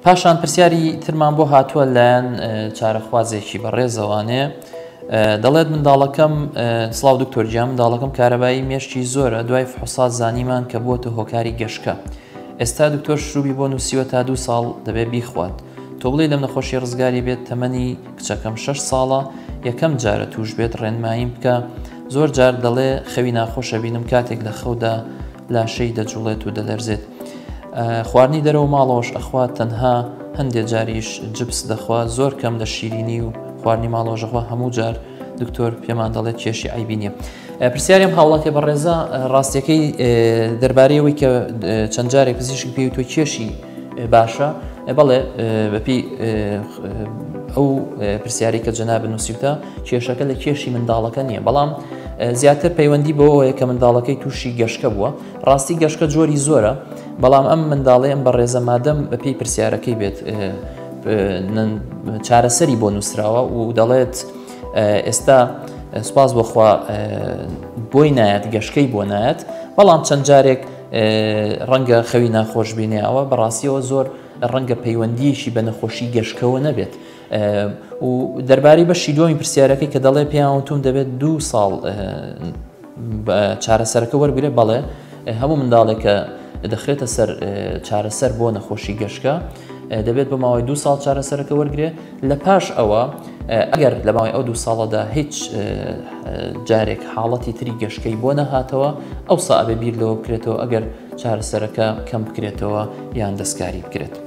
پاشان پرسیاری ترمان بۆ هاتووە لایەن چارەخوازێکی بەڕێزەوانێ دەڵێت منداڵەکەم سڵاو دکتۆر گیان منداڵەکەم کارەبایی مێشکی زۆرە دوای فحوسات زانیمان کە بووەتە هۆکاری گەشکە ئێستا دکتۆر شروعی بۆ نووسیوە تا 2 ساڵ دەبێت بیخوات تۆ بڵێ لەم نەخۆشی ڕزگاری بێت تەمەنی کچەکەم 6 ساڵە یەکەم جارە توش بێت ڕێنماییم بکە زۆر جار دەڵێ خەوی ناخۆشە بینم کاتێک لە خەودا لاشەی دەجوڵێت و دەلەرزێت خواردنی دەرەوە ماڵەوەش ئەخوا تەنها هەندێک جاریش جبس دەخوا زۆر کەم لە شیرینی و خواردنی ماڵەوەژەخوا هەموو جار دکتۆر پێمان دەڵێت کێشی عیبی نییە. پرسیاریم هاوڵاتی بەڕێزە ڕاستیەکەی دەربارەیەوەی کە چەند جارێک پزیشک پێی تۆ کێشی باشە بەڵێ بەپی ئەو پرسیاری کە جەناب نووسیوتە کێشەکە لە کێشی منداڵەکە نییە بەڵام زیاتر پەیوەندی بەوەیە کە منداڵەکەی تووشی گەشکە بووە ڕاستی گەشکە جۆری زۆرە بەڵام ئەم منداڵی ئەم بەڕێزە مادەم بەپی پرسیارەکەی بێت چارەسەری بۆ نووسراوە و دەڵێت ئێستا سوپاس بۆخوا بۆی نایەت گەشکەی بۆ نایەت بەڵام چەند جارێک ڕەنگە خەوی ناخۆش بینێەوە بەڕاستیەوە زۆر ڕەنگە پەیوەندیشی بە نەخۆشی گەشکەوە نەبێت و دەربارەی بەشی دومی پرسیارەکەی کە دەڵێ پێیانوتوم دەبێت 2 ساڵ چارەسەرەکە وەرگێ بەڵێ هەموو منداڵێکە دەخرێتە سەر چارەسەر بۆ نەخۆشی گەشکە دەبێت بە ماوەی 2 ساڵ چارەسەرەکە وەرگێ لە پاش ئەوە ئەگەر لە ماوەی ئەو 2 ساڵەدا هیچ جارێک حاڵەتی تری گەشکەی بۆ نەهاتەوە ئەو سا ئەبێ بیر لەوە بکرێتەوە ئەگەر چارەسەرەکە کەم بکرێتەوە یان دەستکاری بکرێت.